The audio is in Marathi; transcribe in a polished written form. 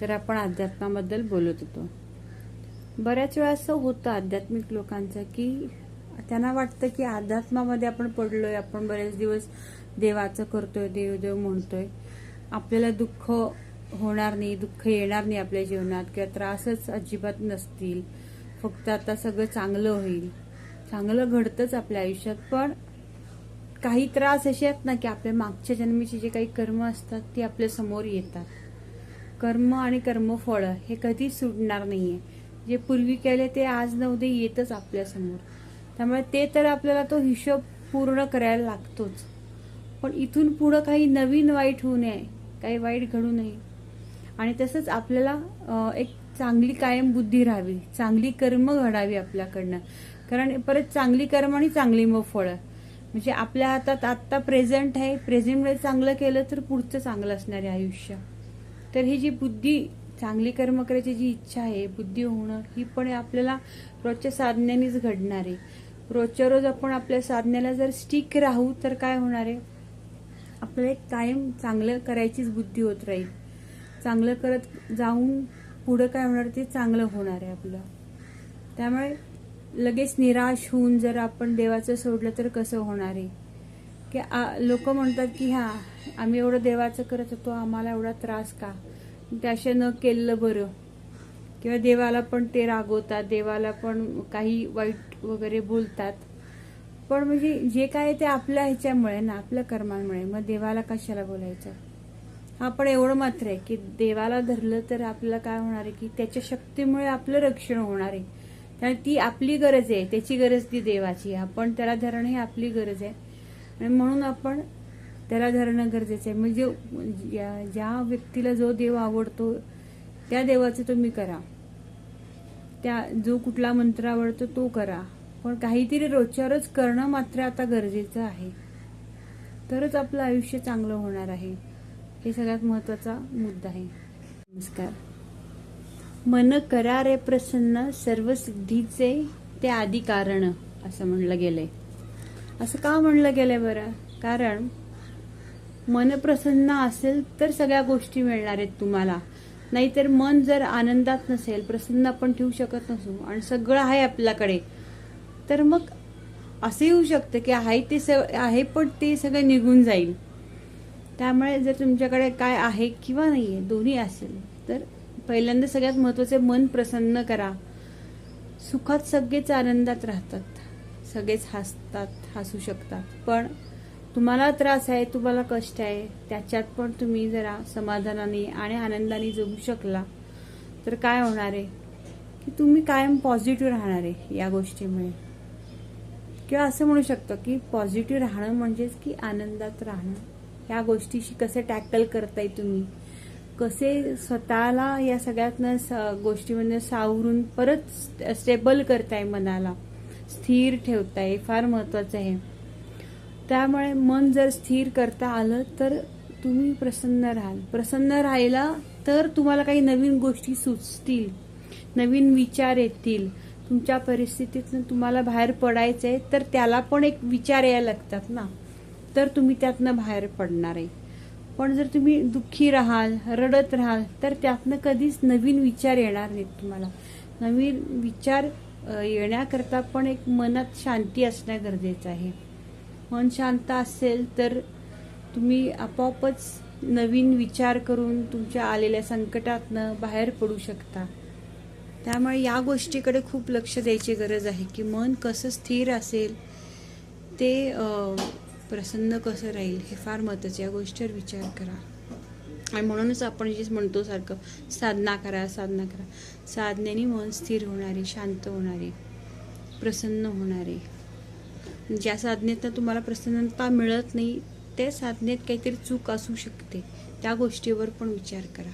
तर आपण अध्यात्माबद्दल बोलत होतो. बऱ्याच वेळा असं होतं आध्यात्मिक लोकांचं की त्यांना वाटतं की अध्यात्मामध्ये आपण पडलोय, आपण बरेच दिवस देवाचं करतोय, देव म्हणतोय, आपल्याला दुःख होणार नाही, दुःख येणार नाही आपल्या जीवनात, किंवा त्रासच अजिबात नसतील, फक्त आता सगळं चांगलं होईल. चांगलं घडतंच आपल्या आयुष्यात, पण काही त्रास असे आहेत ना की आपल्या मागच्या जन्मीचे जे काही कर्म असतात ते आपल्या समोर येतात. कर्म आणि कर्मफळ हे कधी सुटणार नाहीये. जे पूर्वी केले ते आज न उद्या येतच आपल्या समोर. त्यामुळे ते तर आपल्याला तो हिशोब पूर्ण करायला लागतोच. पण इथून पुढं काही नवीन वाईट होऊ नये, काही वाईट घडू नये, आणि तसंच आपल्याला एक चांगली कायम बुद्धी राहावी, चांगली कर्म घडावी आपल्याकडनं. कारण परत चांगली कर्म आणि चांगली मग फळं, म्हणजे आपल्या हातात आत्ता प्रेझेंट आहे, प्रेझेंटमध्ये चांगलं केलं तर पुढचं चांगलं असणार आहे आयुष्य. तर ही जी बुद्धी, चांगली कर्म करायची जी इच्छा आहे, बुद्धी होणं, ही पण आपल्याला रोजच्या साधनेनेच घडणार आहे. रोजच्या रोज आपण आपल्या साधनेला जर स्टिक राहू तर काय होणार आहे, आपल्याला एक कायम चांगलं करायचीच बुद्धी होत राहील. चांगलं करत जाऊन पुढं काय होणार, ते चांगलं होणार आहे आपलं. त्यामुळे लगेच निराश होऊन जर आपण देवाचं सोडलं तर कसं होणार आहे, की लोक म्हणतात की आम्ही एवढं देवाचं करत होतो, आम्हाला एवढा त्रास का, त्याशा न केलं बरं, किंवा देवाला पण ते रागवतात, देवाला पण काही वाईट वगैरे बोलतात. पण म्हणजे जे काय ते आपल्या ह्याच्यामुळे ना, आपल्या कर्मांमुळे, मग देवाला कशाला बोलायचं. हा पण एवढं मात्र आहे की देवाला धरलं तर आपल्याला काय होणार आहे की त्याच्या शक्तीमुळे आपलं रक्षण होणार आहे. त्यामुळे ती आपली गरज आहे, त्याची गरज ती देवाची. आपण त्याला धरणं ही आपली गरज आहे, आणि म्हणून आपण त्याला धरणं गरजेचं आहे. म्हणजे ज्या व्यक्तीला जो देव आवडतो त्या देवाचं तुम्ही करा, जो कुठला मंत्र आवडतो तो करा, पण काहीतरी रोजच्या रोज करणं मात्र आता गरजेचं आहे. तरच आपलं आयुष्य चांगलं होणार आहे. हे सगळ्यात महत्वाचा मुद्दा आहे. नमस्कार. मन करा रे प्रसन्न, सर्व सिद्धीचे ते आदी कारण, असं म्हणलं गेलंय. असं का म्हणलं गेलंय बरं? कारण मन प्रसन्न असेल तर सगळ्या गोष्टी मिळणार आहेत तुम्हाला. नाहीतर मन जर आनंदात नसेल, प्रसन्न आपण ठेवू शकत नसू, आणि सगळं आहे आपल्याकडे, तर मग असं येऊ शकतं की आहे पण ते सगळं निघून जाईल. त्यामुळे जर तुमच्याकडे काय आहे किंवा नाहीये, दोन्ही असेल, तर पहिल्यांदा सगळ्यात महत्वाचे मन प्रसन्न करा. सुखात सगळेच आनंदात राहतात, सगळेच हसतात, हसू शकतात. पण तुम्हाला त्रास आहे, तुम्हाला कष्ट आहे, त्याच्यात पण तुम्ही जरा समाधानाने आणि आनंदाने जगू शकला तर काय होणार आहे की तुम्ही कायम पॉझिटिव्ह राहणार आहे या गोष्टीमुळे. किंवा असं म्हणू शकतो की पॉझिटिव्ह राहणं म्हणजेच की आनंदात राहणं. या गोष्टीशी कसे टॅकल करताय तुम्ही, कसे स्वतःला या सगळ्यातनं गोष्टीमध्ये सावरून परत स्टेबल करताय, मनाला स्थिर ठेवताय, फार महत्वाचं आहे. त्यामुळे मन जर स्थिर करता आलं तर तुम्ही प्रसन्न राहाल. प्रसन्न राहिला तर तुम्हाला काही नवीन गोष्टी सुचतील, नवीन विचार येतील. तुमच्या परिस्थितीतून तुम्हाला बाहेर पडायचंय तर त्याला पण एक विचार यायला लागतात ना, तर तुम्ही त्यातनं बाहेर पडणार आहे. पण जर तुम्ही दुःखी राहाल, रडत राहाल, तर त्यातनं कधीच नवीन विचार येणार नाहीत तुम्हाला. नवीन विचार येण्याकरता पण एक मनात शांती असणं गरजेचं आहे. मन शांत असेल तर तुम्ही आपोआपच नवीन विचार करून तुमच्या आलेल्या संकटातनं बाहेर पडू शकता. त्यामुळे या गोष्टीकडे खूप लक्ष द्यायची गरज आहे की मन कसं स्थिर असेल, ते प्रसन्न कसं राहील, हे फार महत्त्वाचं. या गोष्टीवर विचार करा. आणि म्हणूनच आपण जे म्हणतो सारखं साधना करा, साधना करा. साधनेने मन स्थिर होणारे, शांत होणारे, प्रसन्न होणारे. ज्या साधनेतनं तुम्हाला प्रसन्नता मिळत नाही, त्या साधनेत काहीतरी चूक असू शकते, त्या गोष्टीवर पण विचार करा.